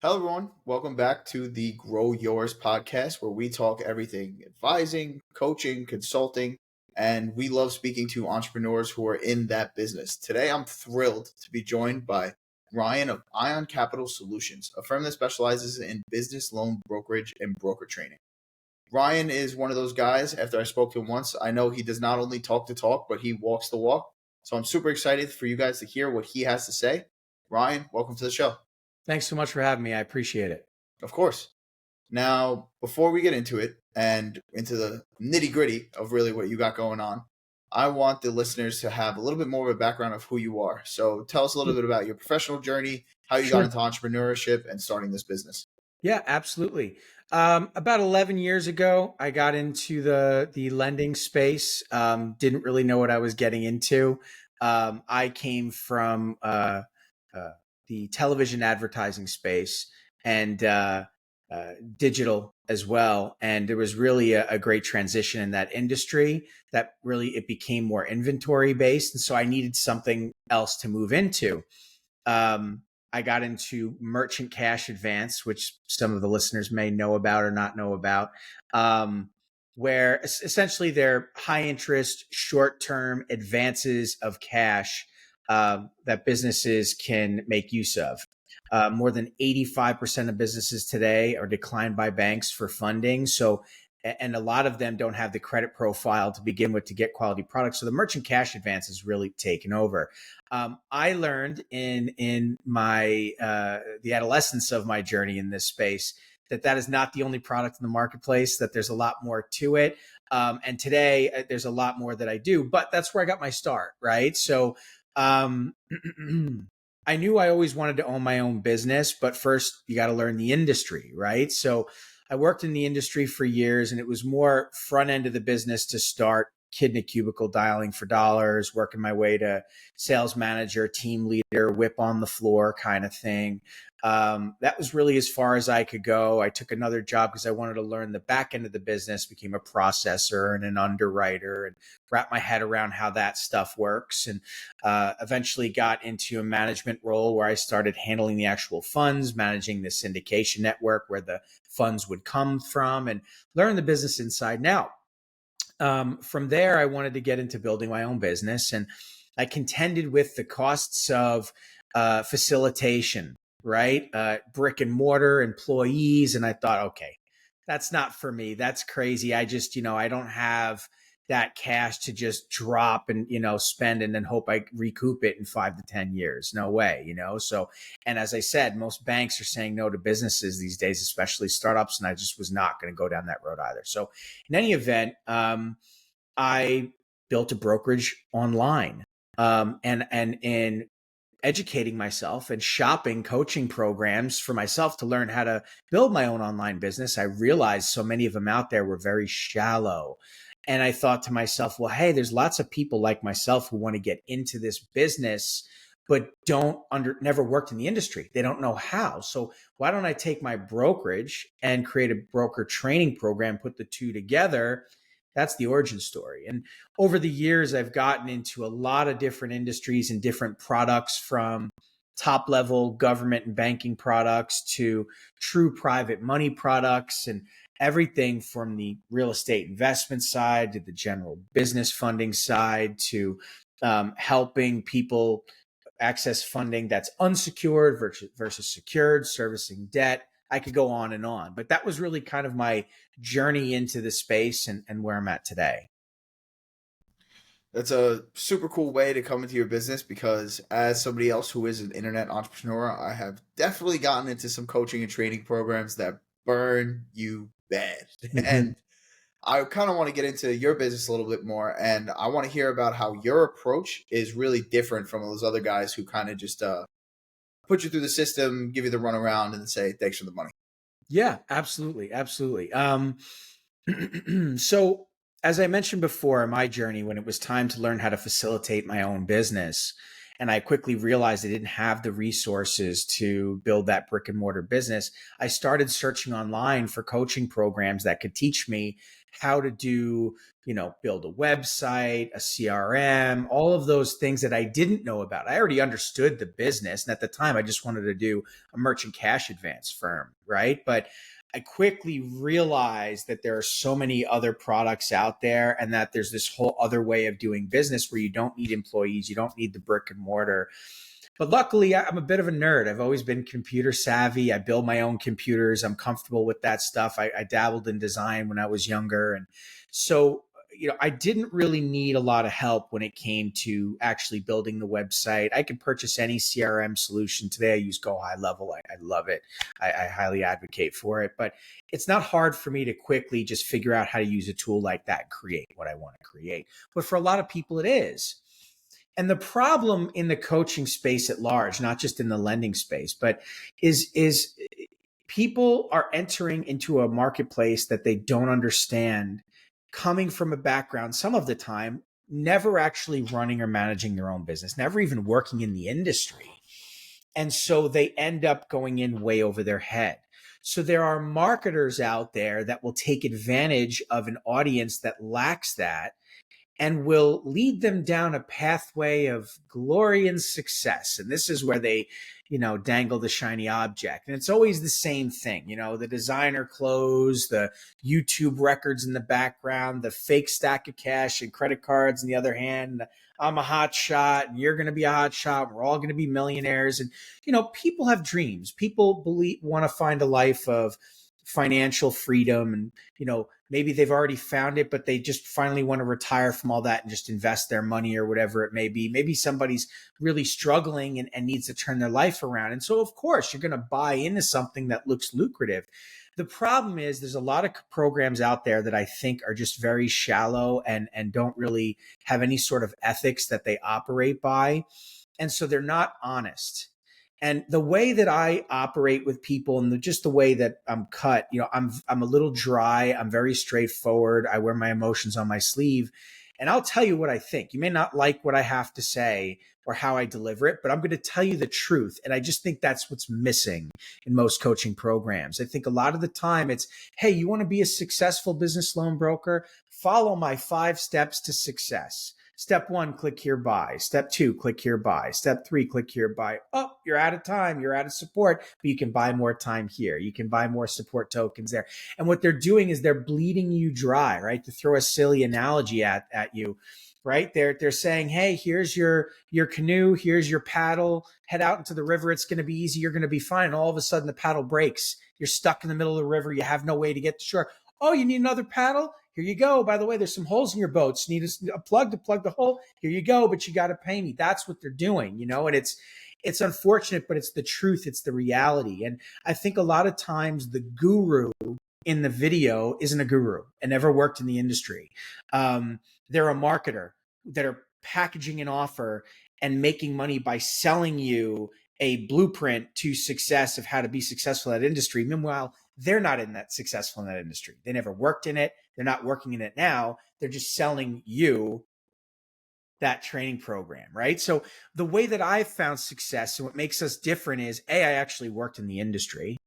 Hello, everyone. Welcome back to the Grow Yours Podcast, where we talk everything advising, coaching, consulting, and we love speaking to entrepreneurs who are in that business. Today, I'm thrilled to be joined by Ryan of Ion Capital Solutions, a firm that specializes in business loan brokerage and broker training. Ryan is one of those guys, after I spoke to him once, I know he does not only talk the talk, but he walks the walk. So I'm super excited for you guys to hear what he has to say. Ryan, welcome to the show. Thanks so much for having me. I appreciate it. Of course. Now, before we get into it and into the nitty gritty of really what you got going on, I want the listeners to have a little bit more of a background of who you are. So tell us a little bit about your professional journey, how you got Sure. into entrepreneurship and starting this business. Yeah, absolutely. About 11 years ago, I got into the lending space. Didn't really know what I was getting into. I came from uh, the television advertising space and digital as well. And there was really a great transition in that industry that really it became more inventory based. And so I needed something else to move into. I got into merchant cash advance, which some of the listeners may know about or not know about, where essentially they're high interest, short term advances of cash that businesses can make use of. More than 85% of businesses today are declined by banks for funding. So, and a lot of them don't have the credit profile to begin with to get quality products. So the merchant cash advance has really taken over. I learned in my the adolescence of my journey in this space that is not the only product in the marketplace, that there's a lot more to it. And today there's a lot more that I do, but that's where I got my start, right? So um, I knew I always wanted to own my own business, but first you got to learn the industry, right? So I worked in the industry for years, and it was more front end of the business to start, kid in a cubicle dialing for dollars, working my way to sales manager, team leader, whip on the floor kind of thing. That was really as far as I could go. I took another job because I wanted to learn the back end of the business, became a processor and an underwriter, and wrap my head around how that stuff works. And eventually got into a management role where I started handling the actual funds, managing the syndication network where the funds would come from, and learn the business inside and out. From there, I wanted to get into building my own business, and I contended with the costs of facilitation, right? Brick and mortar, employees. And I thought, okay, that's not for me. That's crazy. I just, I don't have that cash to just drop and, spend and then hope I recoup it in 5 to 10 years. No way, So, and as I said, most banks are saying no to businesses these days, especially startups. And I just was not going to go down that road either. So in any event, I built a brokerage online. And in educating myself and shopping coaching programs for myself to learn how to build my own online business, I realized so many of them out there were very shallow. And I thought to myself, well, hey, there's lots of people like myself who want to get into this business, but never worked in the industry. They don't know how. So why don't I take my brokerage and create a broker training program, put the two together? That's the origin story. And over the years, I've gotten into a lot of different industries and different products, from top level government and banking products to true private money products, and everything from the real estate investment side to the general business funding side to helping people access funding that's unsecured versus secured, servicing debt. I could go on and on, but that was really kind of my journey into the space and where I'm at today. That's a super cool way to come into your business because, as somebody else who is an internet entrepreneur, I have definitely gotten into some coaching and training programs that burn you bad. Mm-hmm. And I kind of want to get into your business a little bit more, and I want to hear about how your approach is really different from those other guys who kind of just put you through the system, give you the runaround, and say thanks for the money. Yeah, absolutely. Absolutely. So as I mentioned before, my journey, when it was time to learn how to facilitate my own business, and I quickly realized I didn't have the resources to build that brick and mortar business, I started searching online for coaching programs that could teach me how to do, build a website, a CRM, all of those things that I didn't know about. I already understood the business. And at the time, I just wanted to do a merchant cash advance firm, right? But I quickly realized that there are so many other products out there and that there's this whole other way of doing business where you don't need employees, you don't need the brick and mortar. But luckily, I'm a bit of a nerd. I've always been computer savvy. I build my own computers. I'm comfortable with that stuff. I dabbled in design when I was younger. And so, I didn't really need a lot of help when it came to actually building the website. I can purchase any CRM solution. Today, I use Go High Level. I love it. I highly advocate for it. But it's not hard for me to quickly just figure out how to use a tool like that and create what I want to create. But for a lot of people, it is. And the problem in the coaching space at large, not just in the lending space, but is people are entering into a marketplace that they don't understand, coming from a background, some of the time, never actually running or managing their own business, never even working in the industry. And so they end up going in way over their head. So there are marketers out there that will take advantage of an audience that lacks that and will lead them down a pathway of glory and success. And this is where they, dangle the shiny object. And it's always the same thing, the designer clothes, the YouTube records in the background, the fake stack of cash and credit cards on the other hand. I'm a hot shot and you're going to be a hot shot. And we're all going to be millionaires. And, people have dreams. People want to find a life of financial freedom and, maybe they've already found it, but they just finally want to retire from all that and just invest their money or whatever it may be. Maybe somebody's really struggling and needs to turn their life around. And so, of course, you're going to buy into something that looks lucrative. The problem is there's a lot of programs out there that I think are just very shallow and don't really have any sort of ethics that they operate by. And so they're not honest. And the way that I operate with people and just the way that I'm cut, I'm a little dry. I'm very straightforward. I wear my emotions on my sleeve. And I'll tell you what I think. You may not like what I have to say or how I deliver it, but I'm going to tell you the truth. And I just think that's what's missing in most coaching programs. I think a lot of the time it's, hey, you want to be a successful business loan broker? Follow my 5 steps to success. Step 1, click here, buy. Step 2, click here, buy. Step 3, click here, buy. Oh, you're out of time. You're out of support, but you can buy more time here. You can buy more support tokens there. And what they're doing is they're bleeding you dry, right? To throw a silly analogy at you, right? They're saying, hey, here's your canoe. Here's your paddle. Head out into the river. It's going to be easy. You're going to be fine. And all of a sudden the paddle breaks. You're stuck in the middle of the river. You have no way to get to shore. Oh, you need another paddle? Here you go. By the way, there's some holes in your boats. You need a plug to plug the hole. Here you go, but you got to pay me. That's what they're doing, and it's unfortunate, but it's the truth. It's the reality. And I think a lot of times the guru in the video isn't a guru and never worked in the industry. They're a marketer that are packaging an offer and making money by selling you a blueprint to success of how to be successful in that industry. Meanwhile, they're not successful in that industry. They never worked in it. They're not working in it now. They're just selling you that training program, right? So the way that I've found success and what makes us different is, I actually worked in the industry.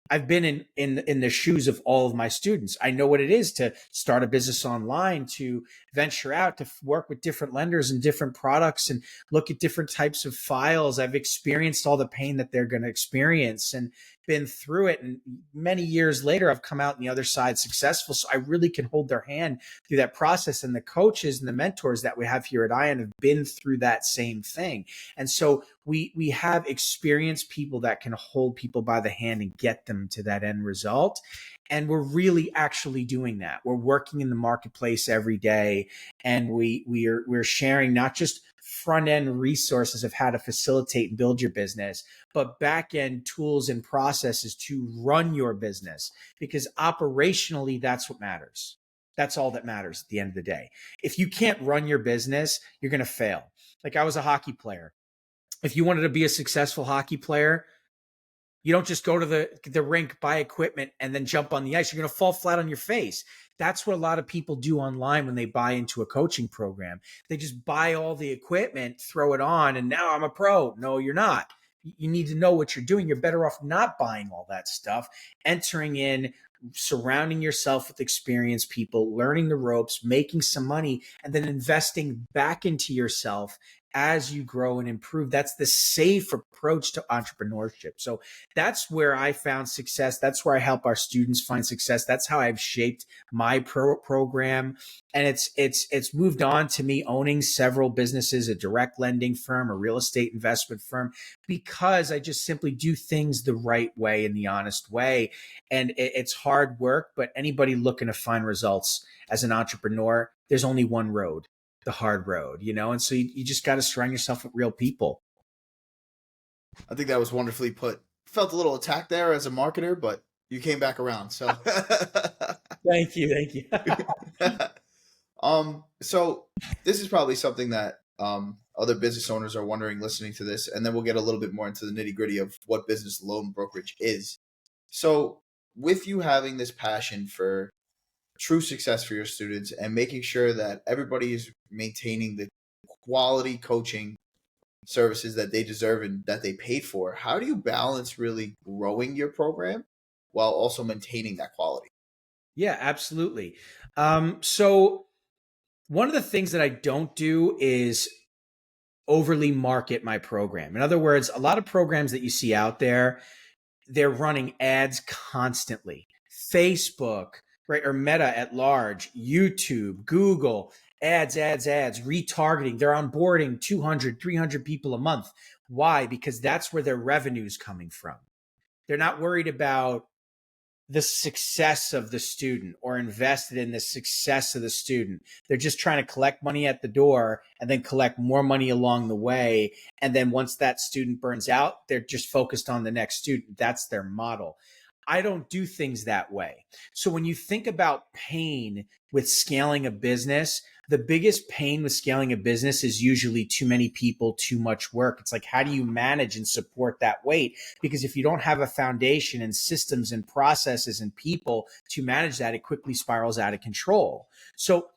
I've been in the shoes of all of my students. I know what it is to start a business online, to venture out, to work with different lenders and different products and look at different types of files. I've experienced all the pain that they're going to experience and been through it. And many years later, I've come out on the other side successful. So I really can hold their hand through that process. And the coaches and the mentors that we have here at ION have been through that same thing. And so we have experienced people that can hold people by the hand and get them to that end result. And we're really actually doing that. We're working in the marketplace every day, and we're sharing not just front end resources of how to facilitate and build your business, but back end tools and processes to run your business, because operationally, that's what matters. That's all that matters at the end of the day. If you can't run your business, you're going to fail. Like, I was a hockey player. If you wanted to be a successful hockey player, you don't just go to the rink, buy equipment, and then jump on the ice. You're going to fall flat on your face. That's what a lot of people do online when they buy into a coaching program. They just buy all the equipment, throw it on, and now I'm a pro. No, you're not. You need to know what you're doing. You're better off not buying all that stuff, entering in surrounding yourself with experienced people, learning the ropes, making some money, and then investing back into yourself as you grow and improve. That's the safe approach to entrepreneurship. So that's where I found success. That's where I help our students find success. That's how I've shaped my program. And it's moved on to me owning several businesses, a direct lending firm, a real estate investment firm, because I just simply do things the right way, in the honest way. And it's hard work, but anybody looking to find results as an entrepreneur, there's only one road, the hard road, And so you just got to surround yourself with real people. I think that was wonderfully put. Felt a little attacked there as a marketer, but you came back around. So Thank you. So this is probably something that other business owners are wondering listening to this, and then we'll get a little bit more into the nitty-gritty of what business loan brokerage is. So with you having this passion for true success for your students and making sure that everybody is maintaining the quality coaching services that they deserve and that they paid for, how do you balance really growing your program while also maintaining that quality? Yeah, absolutely. So one of the things that I don't do is overly market my program. In other words, a lot of programs that you see out there, they're running ads constantly. Facebook, right? Or Meta at large, YouTube, Google, ads, retargeting. They're onboarding 200, 300 people a month. Why? Because that's where their revenue is coming from. They're not worried about the success of the student or invested in the success of the student. They're just trying to collect money at the door and then collect more money along the way. And then once that student burns out, they're just focused on the next student. That's their model. I don't do things that way. So when you think about pain with scaling a business, the biggest pain with scaling a business is usually too many people, too much work. It's like, how do you manage and support that weight? Because if you don't have a foundation and systems and processes and people to manage that, it quickly spirals out of control. So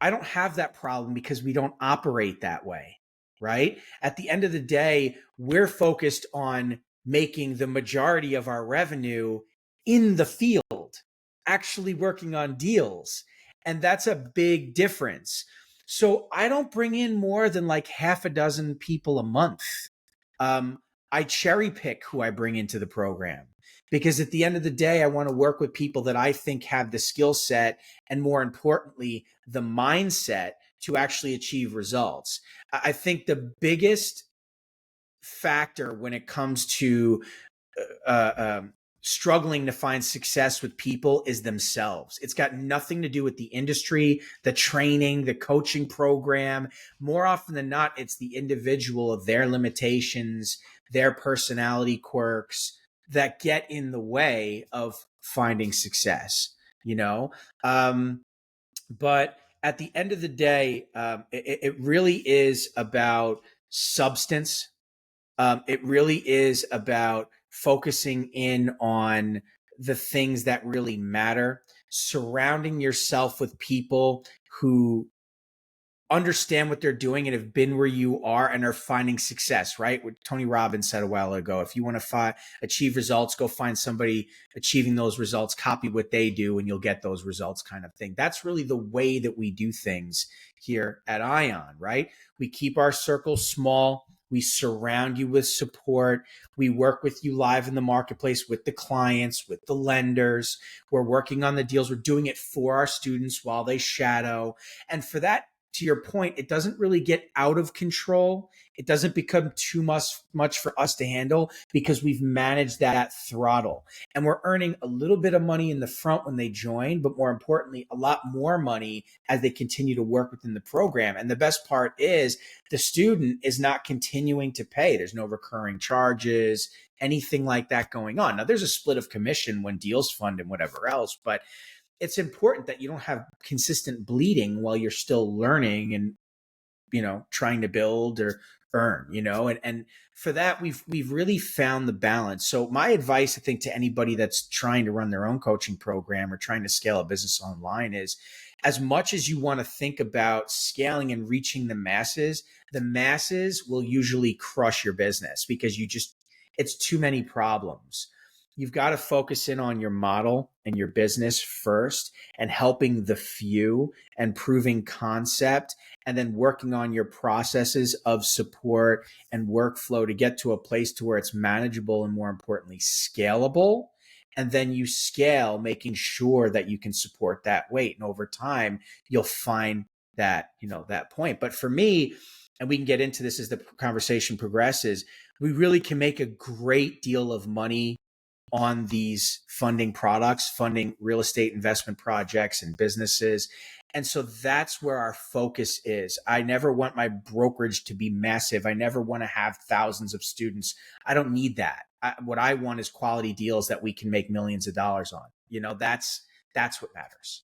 I don't have that problem because we don't operate that way, right? At the end of the day, we're focused on making the majority of our revenue in the field, actually working on deals. And that's a big difference. So I don't bring in more than like half a dozen people a month. I cherry pick who I bring into the program because at the end of the day, I want to work with people that I think have the skill set and, more importantly, the mindset to actually achieve results. I think the biggest factor when it comes to struggling to find success with people is themselves. It's got nothing to do with the industry, the training, the coaching program. More often than not, it's the individual, their limitations, their personality quirks that get in the way of finding success, But at the end of the day, it really is about substance. It really is about focusing in on the things that really matter, surrounding yourself with people who understand what they're doing and have been where you are and are finding success, right? What Tony Robbins said a while ago, if you want to achieve results, go find somebody achieving those results, copy what they do, and you'll get those results kind of thing. That's really the way that we do things here at Ion, right? We keep our circle small. We surround you with support. We work with you live in the marketplace with the clients, with the lenders. We're working on the deals. We're doing it for our students while they shadow. And for that, to your point, it doesn't really get out of control. It doesn't become too much for us to handle because we've managed that throttle. And we're earning a little bit of money in the front when they join, but more importantly, a lot more money as they continue to work within the program. And the best part is the student is not continuing to pay. There's no recurring charges, anything like that going on. Now, there's a split of commission when deals fund and whatever else, but it's important that you don't have consistent bleeding while you're still learning and, trying to build or earn, and for that, we've really found the balance. So my advice, I think, to anybody that's trying to run their own coaching program or trying to scale a business online is, as much as you want to think about scaling and reaching the masses will usually crush your business because it's too many problems. you've got to focus in on your model and your business first and helping the few and proving concept and then working on your processes of support and workflow to get to a place to where it's manageable and, more importantly, scalable. And then you scale, making sure that you can support that weight. And over time, you'll find that, that point. But for me, and we can get into this as the conversation progresses, we really can make a great deal of money on these funding products, funding real estate investment projects and businesses. And so that's where our focus is. I never want my brokerage to be massive. I never want to have thousands of students. I don't need that. What I want is quality deals that we can make millions of dollars on. That's what matters.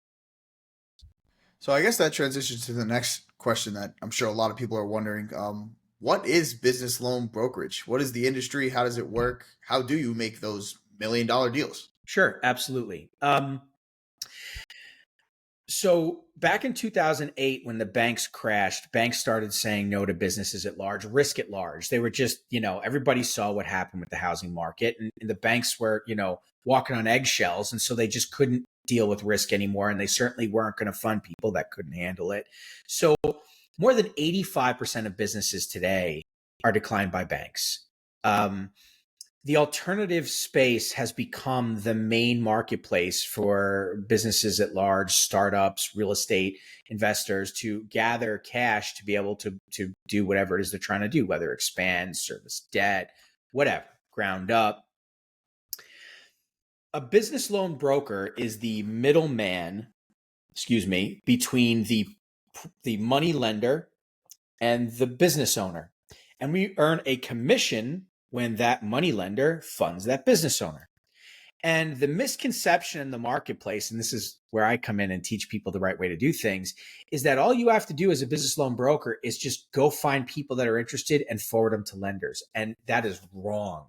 So I guess that transitions to the next question that I'm sure a lot of people are wondering. What is business loan brokerage? What is the industry? How does it work? How do you make those $1 million deals? Sure, absolutely. So back in 2008, when the banks crashed, banks started saying no to businesses at large, risk at large. They were just, everybody saw what happened with the housing market, and the banks were, walking on eggshells. And so they just couldn't deal with risk anymore. And they certainly weren't going to fund people that couldn't handle it. So more than 85% of businesses today are declined by banks. The alternative space has become the main marketplace for businesses at large, startups, real estate investors to gather cash to be able to do whatever it is they're trying to do, whether expand, service debt, whatever, ground up. A business loan broker is the middleman, between the money lender and the business owner. And we earn a commission when that money lender funds that business owner. And the misconception in the marketplace, and this is where I come in and teach people the right way to do things, is that all you have to do as a business loan broker is just go find people that are interested and forward them to lenders. And that is wrong.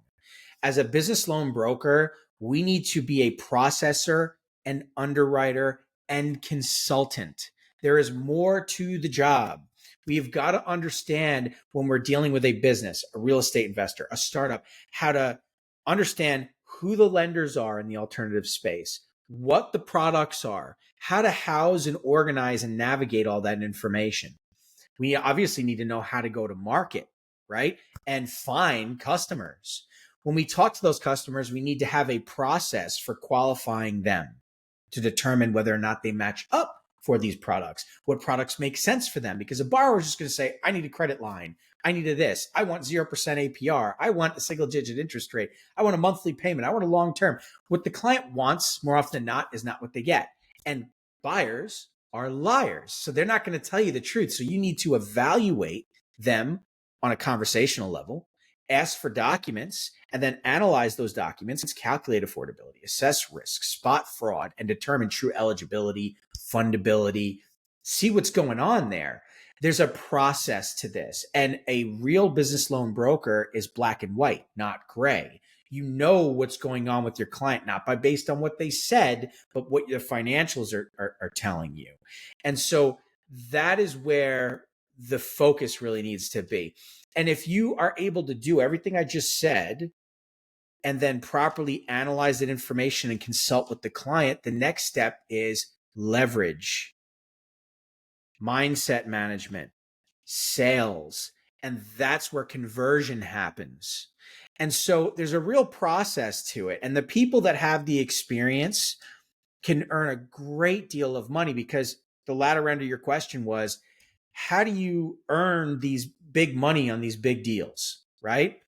As a business loan broker, we need to be a processor, an underwriter, and consultant. There is more to the job. We've got to understand when we're dealing with a business, a real estate investor, a startup, how to understand who the lenders are in the alternative space, what the products are, how to house and organize and navigate all that information. We obviously need to know how to go to market, right? And find customers. When we talk to those customers, we need to have a process for qualifying them to determine whether or not they match up for these products, what products make sense for them. Because a borrower is just going to say, I need a credit line. I need a this. I want 0% APR. I want a single digit interest rate. I want a monthly payment. I want a long term. What the client wants more often than not is not what they get. And buyers are liars. So they're not going to tell you the truth. So you need to evaluate them on a conversational level, ask for documents, and then analyze those documents, calculate affordability, assess risk, spot fraud, and determine true eligibility, fundability, see what's going on there. There's a process to this. And a real business loan broker is black and white, not gray. You know what's going on with your client, not by based on what they said, but what your financials are telling you. And so that is where the focus really needs to be. And if you are able to do everything I just said, and then properly analyze that information and consult with the client, the next step is leverage, mindset management, sales, and that's where conversion happens. And so there's a real process to it. And the people that have the experience can earn a great deal of money, because the latter end of your question was, how do you earn these big money on these big deals, right?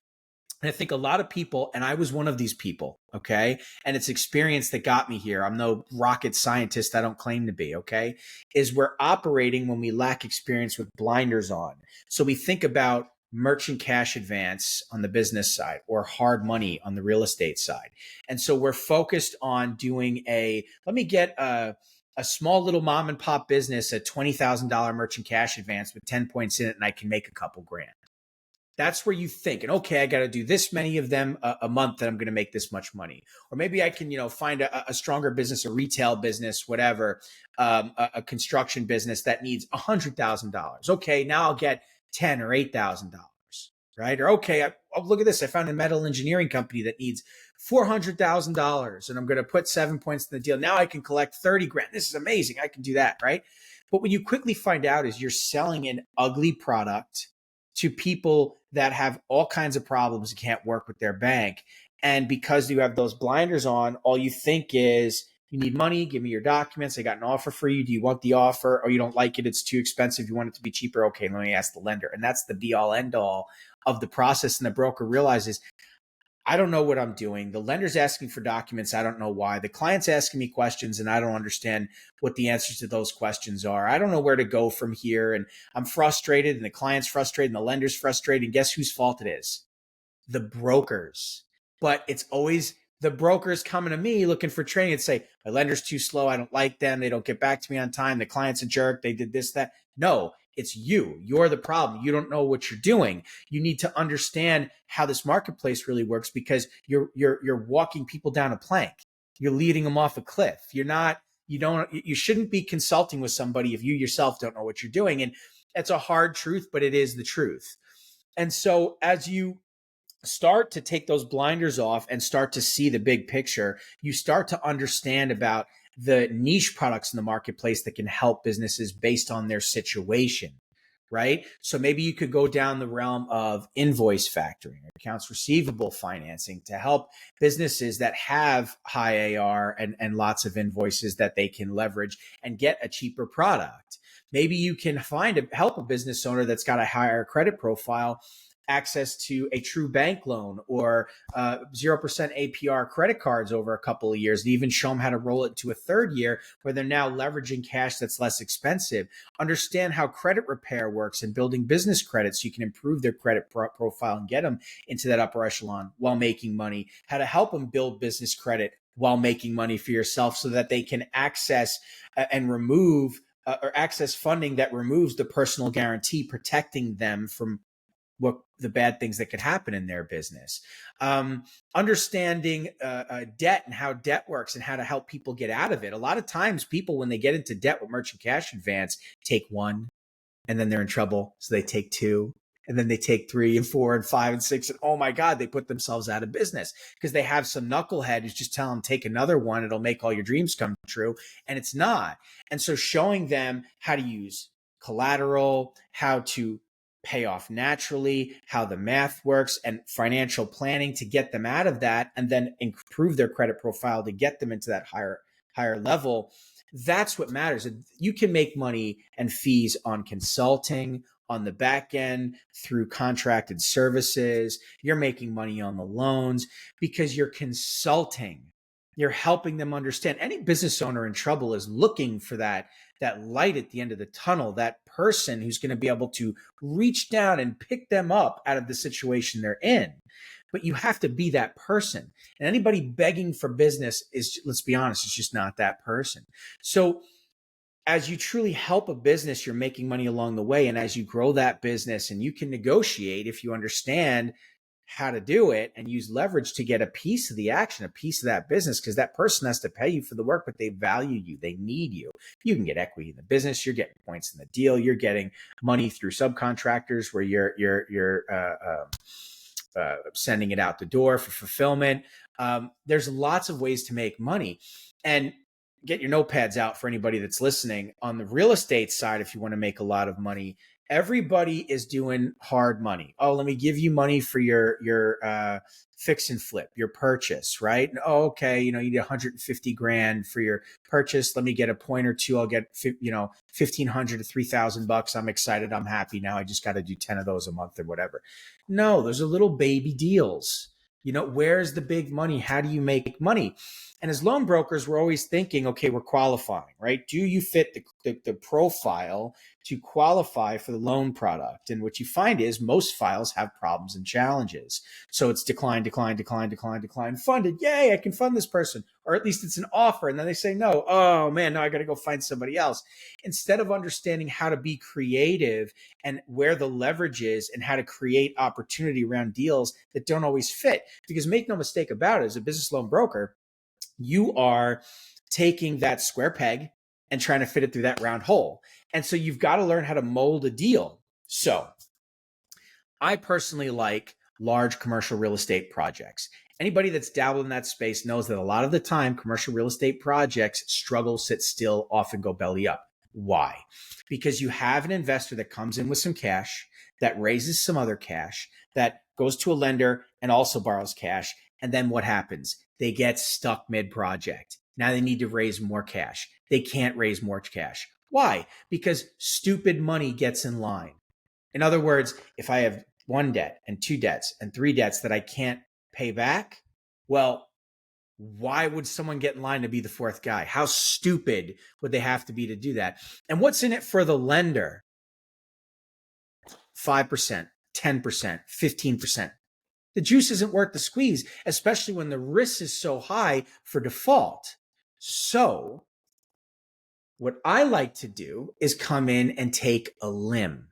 And I think a lot of people, and I was one of these people, okay? And it's experience that got me here. I'm no rocket scientist. I don't claim to be, okay? Is we're operating when we lack experience with blinders on. So we think about merchant cash advance on the business side or hard money on the real estate side. And so we're focused on doing let me get a small little mom and pop business, a $20,000 merchant cash advance with 10 points in it, and I can make a couple grand. That's where you think, and okay, I got to do this many of them a month that I'm going to make this much money. Or maybe I can, find a stronger business, a retail business, whatever, a construction business that needs $100,000. Okay, now I'll get $10,000 or $8,000. right? Or, okay, oh, look at this. I found a metal engineering company that needs $400,000 and I'm going to put 7 points in the deal. Now I can collect 30 grand. This is amazing. I can do that, right? But what you quickly find out is you're selling an ugly product to people that have all kinds of problems and can't work with their bank. And because you have those blinders on, all you think is, you need money, give me your documents. I got an offer for you. Do you want the offer? Or you don't like it, it's too expensive, you want it to be cheaper? Okay, let me ask the lender. And that's the be all end all of the process. And the broker realizes, I don't know what I'm doing. The lender's asking for documents. I don't know why. The client's asking me questions and I don't understand what the answers to those questions are. I don't know where to go from here. And I'm frustrated and the client's frustrated and the lender's frustrated. And guess whose fault it is? The brokers. But it's always the brokers coming to me looking for training and say, my lender's too slow. I don't like them. They don't get back to me on time. The client's a jerk. They did this, that. No, it's you. You're the problem. You don't know what you're doing. You need to understand how this marketplace really works, because you're walking people down a plank. You're leading them off a cliff. You shouldn't be consulting with somebody if you yourself don't know what you're doing. And it's a hard truth, but it is the truth. And so as you start to take those blinders off and start to see the big picture, you start to understand about the niche products in the marketplace that can help businesses based on their situation, right? So maybe you could go down the realm of invoice factoring, accounts receivable financing, to help businesses that have high AR and lots of invoices that they can leverage and get a cheaper product. Maybe you can help a business owner that's got a higher credit profile access to a true bank loan or 0% APR credit cards over a couple of years, and even show them how to roll it to a third year where they're now leveraging cash that's less expensive. Understand how credit repair works and building business credit so you can improve their credit profile and get them into that upper echelon while making money. How to help them build business credit while making money for yourself so that they can access and remove or access funding that removes the personal guarantee, protecting them from what the bad things that could happen in their business. Understanding debt and how debt works and how to help people get out of it. A lot of times people, when they get into debt with merchant cash advance, take one and then they're in trouble. So they take two and then they take 3 and 4 and 5 and 6. And oh my God, they put themselves out of business because they have some knucklehead who's just telling them, take another one. It'll make all your dreams come true. And it's not. And so showing them how to use collateral, how to pay off naturally, how the math works, and financial planning to get them out of that and then improve their credit profile to get them into that higher level. That's what matters. You can make money and fees on consulting, on the back end, through contracted services. You're making money on the loans because you're consulting. You're helping them understand. Any business owner in trouble is looking for that light at the end of the tunnel, that person who's going to be able to reach down and pick them up out of the situation they're in. But you have to be that person. And anybody begging for business is, let's be honest, it's just not that person. So as you truly help a business, you're making money along the way. And as you grow that business, and you can negotiate if you understand how to do it and use leverage to get a piece of the action, a piece of that business, because that person has to pay you for the work, but they value you. They need you. You can get equity in the business. You're getting points in the deal. You're getting money through subcontractors where you're sending it out the door for fulfillment. There's lots of ways to make money. And get your notepads out for anybody that's listening. On the real estate side, if you want to make a lot of money, everybody is doing hard money. Oh, let me give you money for your fix and flip, your purchase, right? Oh, okay, you need 150 grand for your purchase. Let me get a point or two. I'll get 1,500 to $3,000. I'm excited. I'm happy now. I just got to do 10 of those a month or whatever. No, those are little baby deals. Where's the big money? How do you make money? And as loan brokers, we're always thinking, okay, we're qualifying, right? Do you fit the profile to qualify for the loan product? And what you find is most files have problems and challenges. So it's decline, funded. Yay, I can fund this person. Or at least it's an offer. And then they say, no, oh man, now I got to go find somebody else. Instead of understanding how to be creative and where the leverage is and how to create opportunity around deals that don't always fit. Because make no mistake about it, as a business loan broker, you are taking that square peg and trying to fit it through that round hole. And so you've got to learn how to mold a deal. So I personally like large commercial real estate projects. Anybody that's dabbled in that space knows that a lot of the time, commercial real estate projects struggle, sit still, often go belly up. Why? Because you have an investor that comes in with some cash, that raises some other cash, that goes to a lender and also borrows cash. And then what happens? They get stuck mid project. Now they need to raise more cash. They can't raise more cash. Why? Because stupid money gets in line. In other words, if I have one debt and two debts and three debts that I can't pay back, well, why would someone get in line to be the fourth guy? How stupid would they have to be to do that? And what's in it for the lender? 5%, 10%, 15%. The juice isn't worth the squeeze, especially when the risk is so high for default. So what I like to do is come in and take a limb.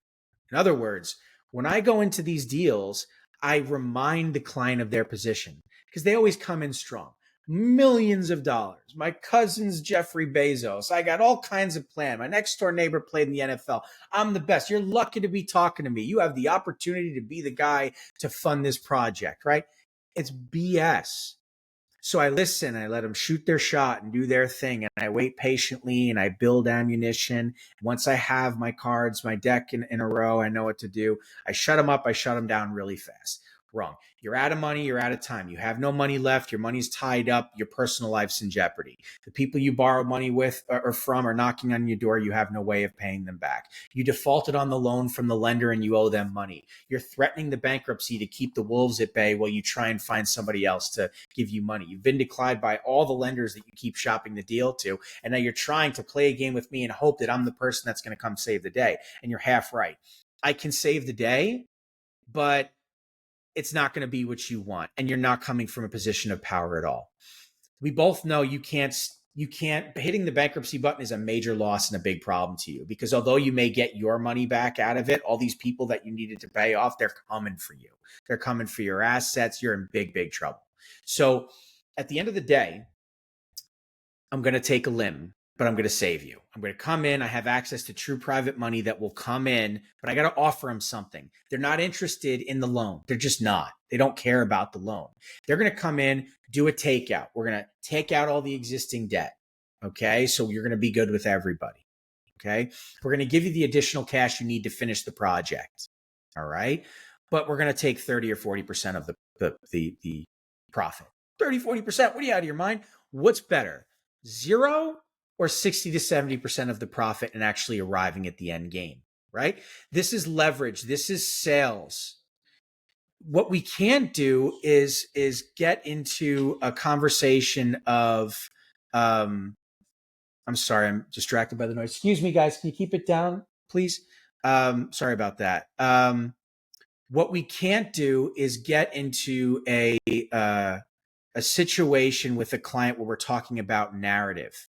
In other words, when I go into these deals, I remind the client of their position because they always come in strong. Millions of dollars. My cousin's Jeffrey Bezos. I got all kinds of plans. My next door neighbor played in the NFL. I'm the best. You're lucky to be talking to me. You have the opportunity to be the guy to fund this project, right? It's BS. So I listen, I let them shoot their shot and do their thing. And I wait patiently and I build ammunition. Once I have my cards, my deck in a row, I know what to do. I shut them up. I shut them down really fast. Wrong. You're out of money. You're out of time. You have no money left. Your money's tied up. Your personal life's in jeopardy. The people you borrow money with or from are knocking on your door. You have no way of paying them back. You defaulted on the loan from the lender and you owe them money. You're threatening the bankruptcy to keep the wolves at bay while you try and find somebody else to give you money. You've been declined by all the lenders that you keep shopping the deal to. And now you're trying to play a game with me and hope that I'm the person that's going to come save the day. And you're half right. I can save the day, but it's not going to be what you want. And you're not coming from a position of power at all. We both know you can't, hitting the bankruptcy button is a major loss and a big problem to you because although you may get your money back out of it, all these people that you needed to pay off, they're coming for you. They're coming for your assets. You're in big, big trouble. So at the end of the day, I'm going to take a limb, but I'm going to save you. I'm going to come in. I have access to true private money that will come in, but I got to offer them something. They're not interested in the loan. They're just not. They don't care about the loan. They're going to come in, do a takeout. We're going to take out all the existing debt. Okay. So you're going to be good with everybody. Okay. We're going to give you the additional cash you need to finish the project. All right. But we're going to take 30 or 40% of the profit. 30, 40%. What are you out of your mind? What's better? 0 or 60 to 70% of the profit and actually arriving at the end game, right? This is leverage. This is sales. What we can't do is get into a conversation of, I'm sorry, I'm distracted by the noise. Excuse me, guys. Can you keep it down, please? Sorry about that. What we can't do is get into a situation with a client where we're talking about narrative.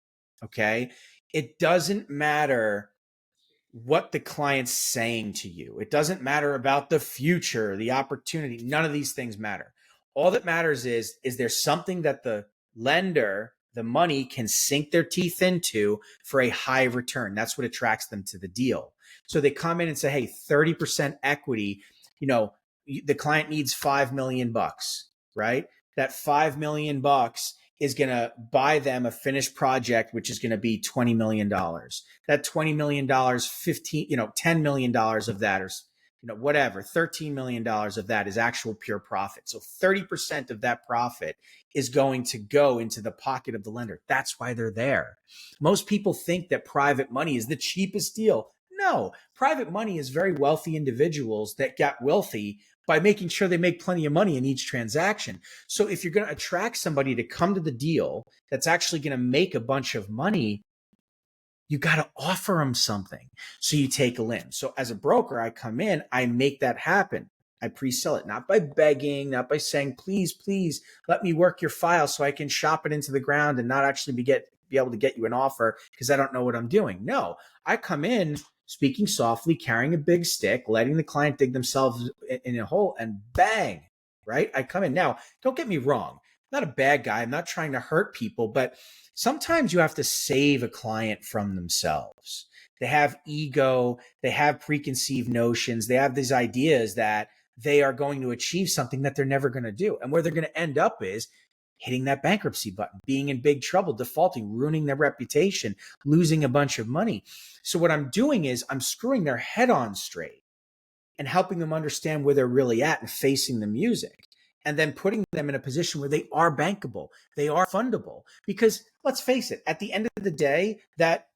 Okay. It doesn't matter what the client's saying to you. It doesn't matter about the future, the opportunity. None of these things matter. All that matters is there something that the lender, the money can sink their teeth into for a high return? That's what attracts them to the deal. So they come in and say, hey, 30% equity, the client needs $5 million, right? That $5 million is going to buy them a finished project, which is going to be $20 million. That $20 million, $10 million of that, or whatever, $13 million of that is actual pure profit. So 30% of that profit is going to go into the pocket of the lender. That's why they're there. Most people think that private money is the cheapest deal. No, private money is very wealthy individuals that got wealthy by making sure they make plenty of money in each transaction. So if you're going to attract somebody to come to the deal that's actually going to make a bunch of money, you got to offer them something. So you take a limb. So as a broker, I come in, I make that happen. I pre-sell it, not by begging, not by saying, please, please let me work your file so I can shop it into the ground and not actually be able to get you an offer because I don't know what I'm doing. No, I come in speaking softly, carrying a big stick, letting the client dig themselves in a hole, and bang, right? I come in. Now, don't get me wrong. I'm not a bad guy. I'm not trying to hurt people, but sometimes you have to save a client from themselves. They have ego. They have preconceived notions. They have these ideas that they are going to achieve something that they're never going to do. And where they're going to end up is hitting that bankruptcy button, being in big trouble, defaulting, ruining their reputation, losing a bunch of money. So what I'm doing is I'm screwing their head on straight and helping them understand where they're really at and facing the music. And then putting them in a position where they are bankable, they are fundable. Because let's face it, at the end of the day, that,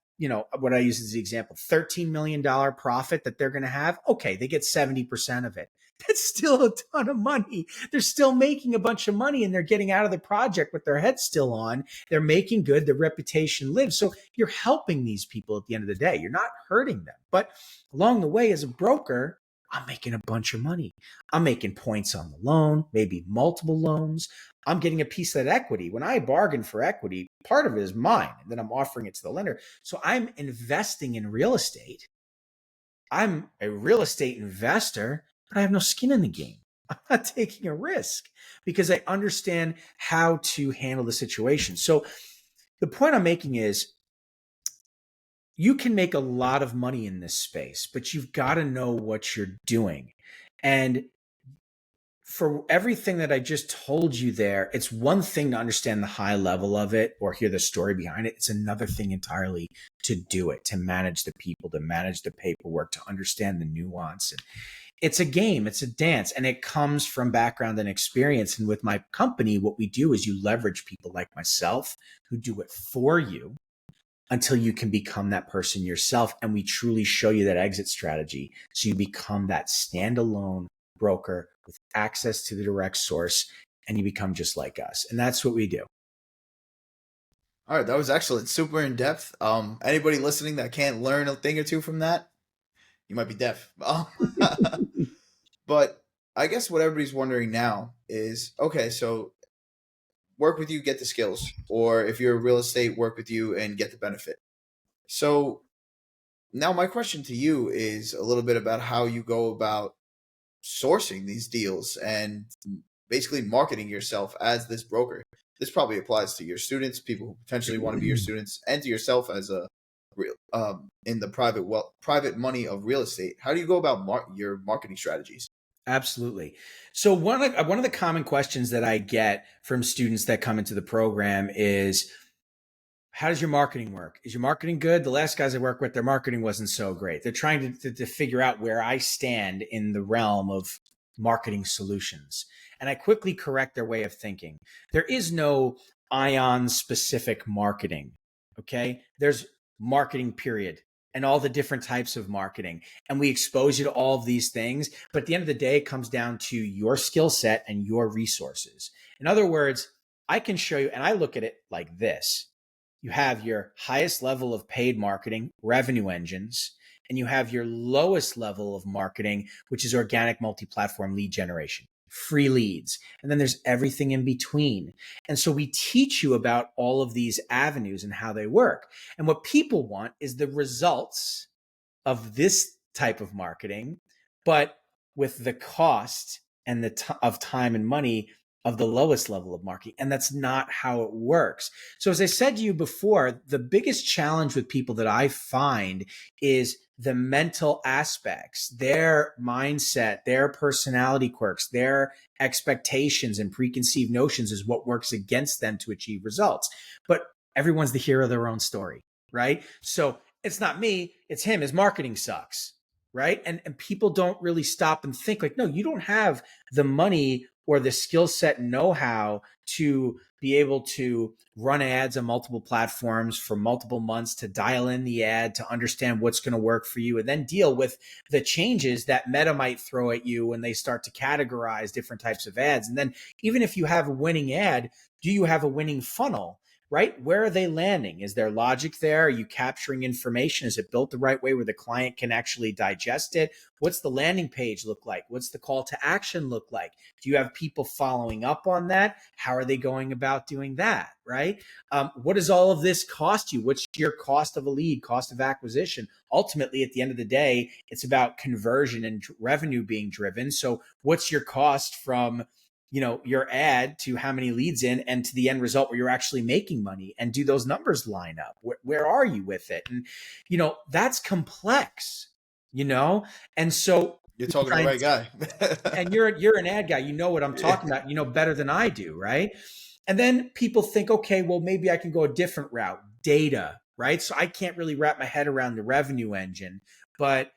what I use as the example, $13 million profit that they're going to have, okay, they get 70% of it. That's still a ton of money. They're still making a bunch of money and they're getting out of the project with their head still on. They're making good. Their reputation lives. So you're helping these people at the end of the day. You're not hurting them. But along the way, as a broker, I'm making a bunch of money. I'm making points on the loan, maybe multiple loans. I'm getting a piece of that equity. When I bargain for equity, part of it is mine, and then I'm offering it to the lender. So I'm investing in real estate. I'm a real estate investor, but I have no skin in the game. I'm not taking a risk because I understand how to handle the situation. So the point I'm making is, you can make a lot of money in this space, but you've got to know what you're doing. And for everything that I just told you there, it's one thing to understand the high level of it or hear the story behind it. It's another thing entirely to do it, to manage the people, to manage the paperwork, to understand the nuance. And it's a game, it's a dance, and it comes from background and experience. And with my company, what we do is you leverage people like myself who do it for you until you can become that person yourself. And we truly show you that exit strategy. So you become that standalone broker with access to the direct source, and you become just like us. And that's what we do. All right, that was excellent. Super in depth. Anybody listening that can't learn a thing or two from that, you might be deaf. But I guess what everybody's wondering now is, okay, so work with you, get the skills, or if you're real estate, work with you and get the benefit. So now my question to you is a little bit about how you go about sourcing these deals and basically marketing yourself as this broker. This probably applies to your students, people who potentially want to be your students, and to yourself as a real in the private money of real estate. How do you go about your marketing strategies? Absolutely. So one of the common questions that I get from students that come into the program is, how does your marketing work? Is your marketing good? The last guys I work with, their marketing wasn't so great. They're trying to figure out where I stand in the realm of marketing solutions. And I quickly correct their way of thinking. There is no Ion specific marketing. Okay. There's marketing, period, and all the different types of marketing. And we expose you to all of these things. But at the end of the day, it comes down to your skill set and your resources. In other words, I can show you, and I look at it like this. You have your highest level of paid marketing, revenue engines, and you have your lowest level of marketing, which is organic multi-platform lead generation, free leads. And then there's everything in between. And so we teach you about all of these avenues and how they work. And what people want is the results of this type of marketing, but with the cost and of time and money of the lowest level of marketing. And that's not how it works. So as I said to you before, the biggest challenge with people that I find is the mental aspects, their mindset, their personality quirks, their expectations and preconceived notions is what works against them to achieve results. But everyone's the hero of their own story, right? So it's not me, it's him. His marketing sucks, right? And people don't really stop and think like, no, you don't have the money or the skill set and know-how to be able to run ads on multiple platforms for multiple months, to dial in the ad, to understand what's going to work for you, and then deal with the changes that Meta might throw at you when they start to categorize different types of ads. And then even if you have a winning ad, do you have a winning funnel? Right? Where are they landing? Is there logic there? Are you capturing information? Is it built the right way where the client can actually digest it? What's the landing page look like? What's the call to action look like? Do you have people following up on that? How are they going about doing that? Right? What does all of this cost you? What's your cost of a lead, cost of acquisition? Ultimately, at the end of the day, it's about conversion and revenue being driven. So what's your cost from your ad to how many leads in and to the end result where you're actually making money, and do those numbers line up? Where are you with it? And, that's complex, and so You're who's talking to the trying right to, guy. and you're an ad guy. You know what I'm talking about. You know better than I do, right? And then people think, okay, well, maybe I can go a different route, data, right? So I can't really wrap my head around the revenue engine, but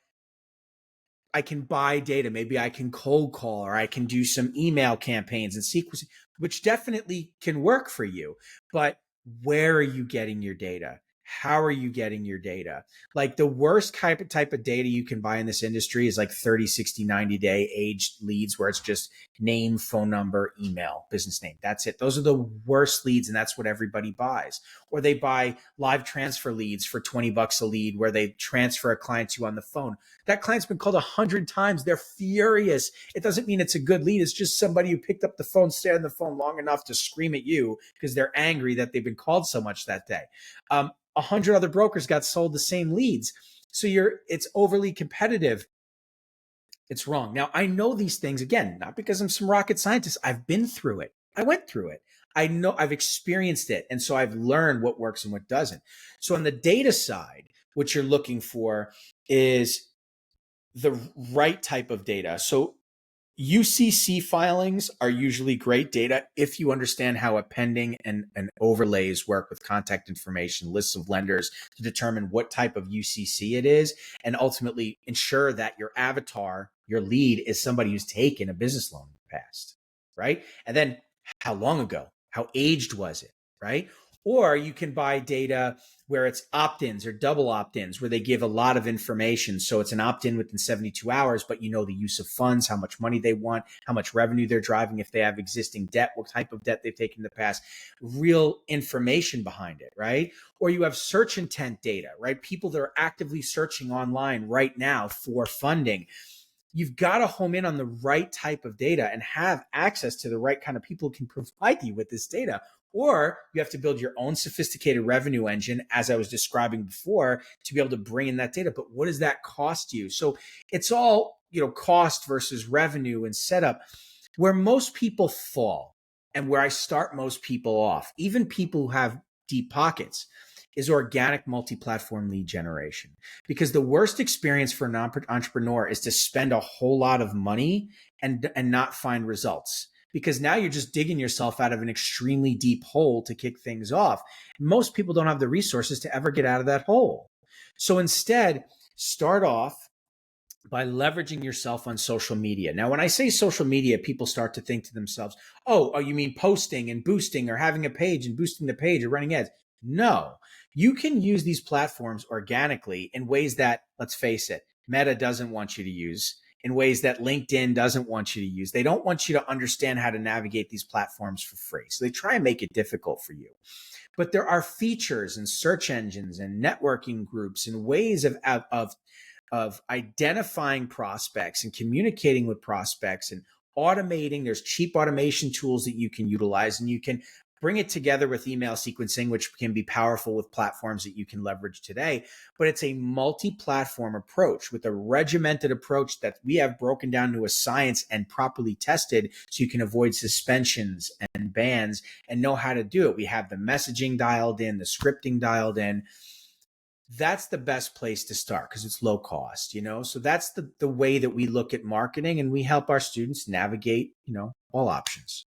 I can buy data. Maybe I can cold call, or I can do some email campaigns and sequencing, which definitely can work for you. But where are you getting your data? How are you getting your data? Like the worst type of data you can buy in this industry is like 30, 60, 90-day aged leads where it's just name, phone number, email, business name. That's it. Those are the worst leads, and that's what everybody buys. Or they buy live transfer leads for $20 a lead where they transfer a client to you on the phone. That client's been called 100 times. They're furious. It doesn't mean it's a good lead. It's just somebody who picked up the phone, stayed on the phone long enough to scream at you because they're angry that they've been called so much that day. 100 other brokers got sold the same leads. So it's overly competitive. It's wrong. Now, I know these things, again, not because I'm some rocket scientist. I've been through it. I went through it. I know I've experienced it. And so I've learned what works and what doesn't. So on the data side, what you're looking for is the right type of data. So UCC filings are usually great data if you understand how appending and overlays work with contact information, lists of lenders to determine what type of UCC it is, and ultimately ensure that your avatar, your lead, is somebody who's taken a business loan in the past, right? And then how long ago? How aged was it, right? Or you can buy data where it's opt-ins or double opt-ins, where they give a lot of information. So it's an opt-in within 72 hours, but you know the use of funds, how much money they want, how much revenue they're driving, if they have existing debt, what type of debt they've taken in the past, real information behind it, right? Or you have search intent data, right? People that are actively searching online right now for funding. You've got to home in on the right type of data and have access to the right kind of people who can provide you with this data. Or you have to build your own sophisticated revenue engine, as I was describing before, to be able to bring in that data. But what does that cost you? So it's all, cost versus revenue and setup. Where most people fall and where I start most people off, even people who have deep pockets, is organic multi-platform lead generation. Because the worst experience for an entrepreneur is to spend a whole lot of money and not find results. Because now you're just digging yourself out of an extremely deep hole to kick things off. Most people don't have the resources to ever get out of that hole. So instead, start off by leveraging yourself on social media. Now, when I say social media, people start to think to themselves, oh, you mean posting and boosting, or having a page and boosting the page or running ads? No, you can use these platforms organically in ways that, let's face it, Meta doesn't want you to use, in ways that LinkedIn doesn't want you to use. They don't want you to understand how to navigate these platforms for free. So they try and make it difficult for you. But there are features and search engines and networking groups and ways of identifying prospects and communicating with prospects and automating. There's cheap automation tools that you can utilize, and you can bring it together with email sequencing, which can be powerful with platforms that you can leverage today. But it's a multi-platform approach with a regimented approach that we have broken down to a science and properly tested, so you can avoid suspensions and bans and know how to do it. We have the messaging dialed in, the scripting dialed in. That's the best place to start because it's low cost, So that's the way that we look at marketing, and we help our students navigate, all options.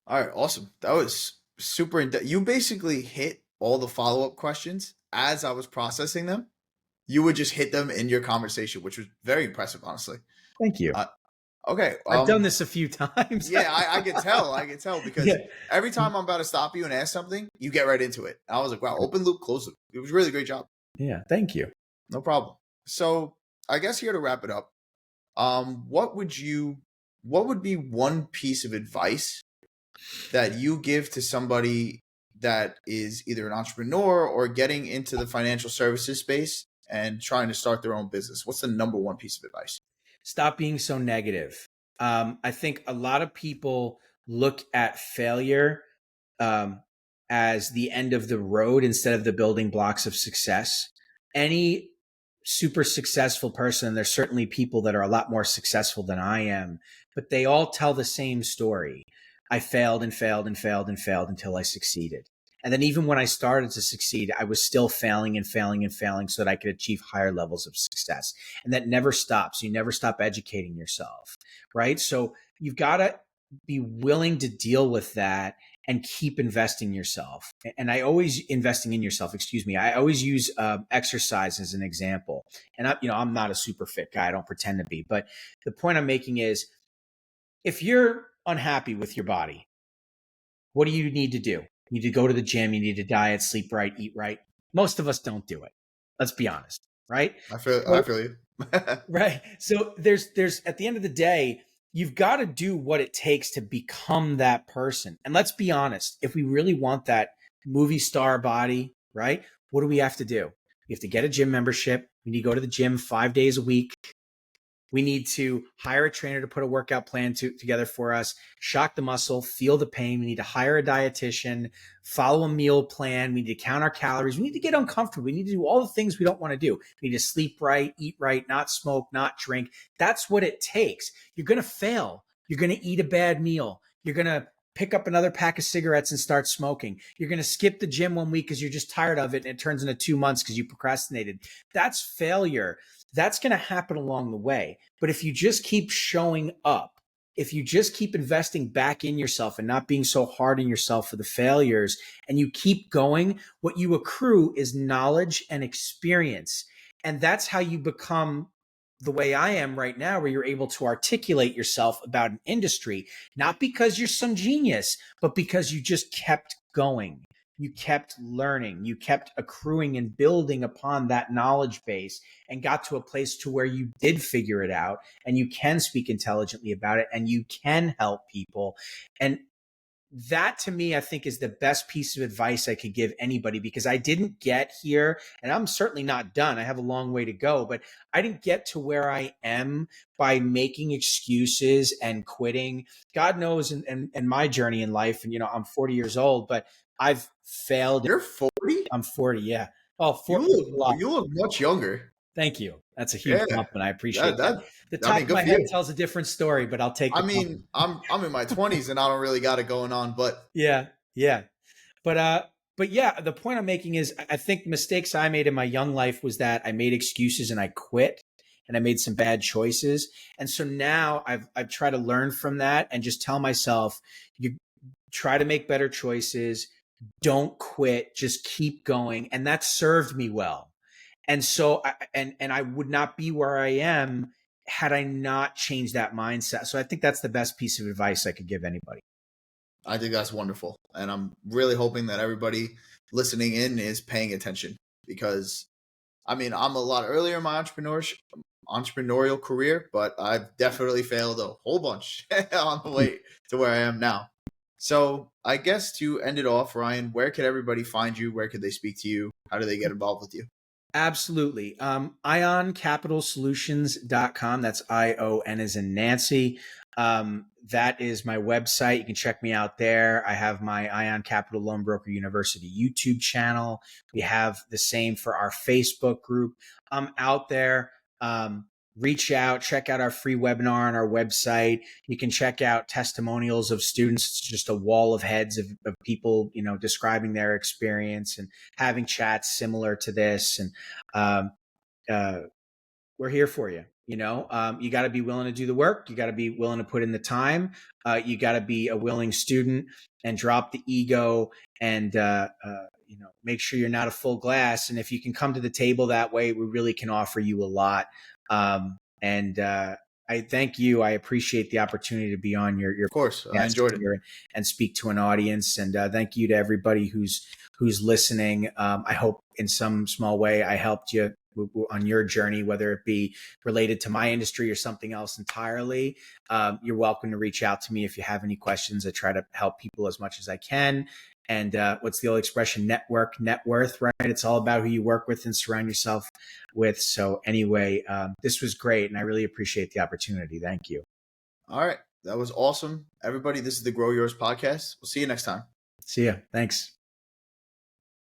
All right, awesome. That was super you basically hit all the follow-up questions as I was processing them. You would just hit them in your conversation, which was very impressive, honestly. Thank you. Okay. I've done this a few times. Yeah, I could tell. I could tell because every time I'm about to stop you and ask something, you get right into it. And I was like, wow, open loop, close loop. It was really a great job. Yeah, thank you. No problem. So I guess here to wrap it up, what would be one piece of advice that you give to somebody that is either an entrepreneur or getting into the financial services space and trying to start their own business? What's the number one piece of advice? Stop being so negative. I think a lot of people look at failure as the end of the road instead of the building blocks of success. Any super successful person, and there's certainly people that are a lot more successful than I am, but they all tell the same story. I failed and failed and failed and failed until I succeeded. And then even when I started to succeed, I was still failing and failing and failing so that I could achieve higher levels of success. And that never stops. You never stop educating yourself, right? So you've got to be willing to deal with that and keep investing in yourself. And I always investing in yourself, excuse me. I always use exercise as an example. And I'm not a super fit guy. I don't pretend to be, but the point I'm making is if you're unhappy with your body, what do you need to do? You need to go to the gym. You need to diet, sleep right, eat right. Most of us don't do it. Let's be honest, right? I feel you. Right. So there's at the end of the day, you've got to do what it takes to become that person. And let's be honest, if we really want that movie star body, right? What do we have to do? We have to get a gym membership. We need to go to the gym 5 days a week. We need to hire a trainer to put a workout plan together for us, shock the muscle, feel the pain. We need to hire a dietitian, follow a meal plan. We need to count our calories. We need to get uncomfortable. We need to do all the things we don't want to do. We need to sleep right, eat right, not smoke, not drink. That's what it takes. You're going to fail. You're going to eat a bad meal. You're going to pick up another pack of cigarettes and start smoking. You're going to skip the gym 1 week because you're just tired of it and it turns into 2 months because you procrastinated. That's failure. That's going to happen along the way. But if you just keep showing up, if you just keep investing back in yourself and not being so hard on yourself for the failures, and you keep going, what you accrue is knowledge and experience. And that's how you become the way I am right now, where you're able to articulate yourself about an industry, not because you're some genius, but because you just kept going. You kept learning, you kept accruing and building upon that knowledge base and got to a place to where you did figure it out and you can speak intelligently about it and you can help people. And that to me, I think is the best piece of advice I could give anybody, because I didn't get here and I'm certainly not done. I have a long way to go, but I didn't get to where I am by making excuses and quitting. God knows in my journey in life, and I'm 40 years old, but I've failed. You're 40? I'm 40. Yeah. Oh, 40 You is a lot. look much younger. Thank you. That's a huge Yeah. compliment. I appreciate that. The I top mean, of good my for head you. tells a different story, but I'll take I the mean, I'm in my 20s and I don't really got it going on, but yeah. But yeah, the point I'm making is I think mistakes I made in my young life was that I made excuses and I quit and I made some bad choices. And so now I've tried to learn from that and just tell myself, you try to make better choices. Don't quit, just keep going. And that served me well. And so I would not be where I am had I not changed that mindset. So I think that's the best piece of advice I could give anybody. I think that's wonderful. And I'm really hoping that everybody listening in is paying attention, because I mean, I'm a lot earlier in my entrepreneurial career, but I've definitely failed a whole bunch on the way to where I am now. So I guess to end it off, Ryan, where could everybody find you? Where could they speak to you? How do they get involved with you? Absolutely. IONcapitalsolutions.com. That's ION as in Nancy. That is my website. You can check me out there. I have my Ion Capital Loan Broker University YouTube channel. We have the same for our Facebook group. I'm out there. Reach out, check out our free webinar on our website. You can check out testimonials of students. It's just a wall of heads of people, describing their experience and having chats similar to this. And we're here for you. You got to be willing to do the work. You got to be willing to put in the time. You got to be a willing student and drop the ego and, make sure you're not a full glass. And if you can come to the table that way, we really can offer you a lot. I thank you. I appreciate the opportunity to be on your Of course, I enjoyed it and speak to an audience. And thank you to everybody who's listening. I hope in some small way I helped you on your journey, whether it be related to my industry or something else entirely. You're welcome to reach out to me if you have any questions. I try to help people as much as I can. And what's the old expression? Network, net worth, right? It's all about who you work with and surround yourself with. So anyway, this was great. And I really appreciate the opportunity. Thank you. All right. That was awesome. Everybody, this is the Grow Yours Podcast. We'll see you next time. See ya. Thanks.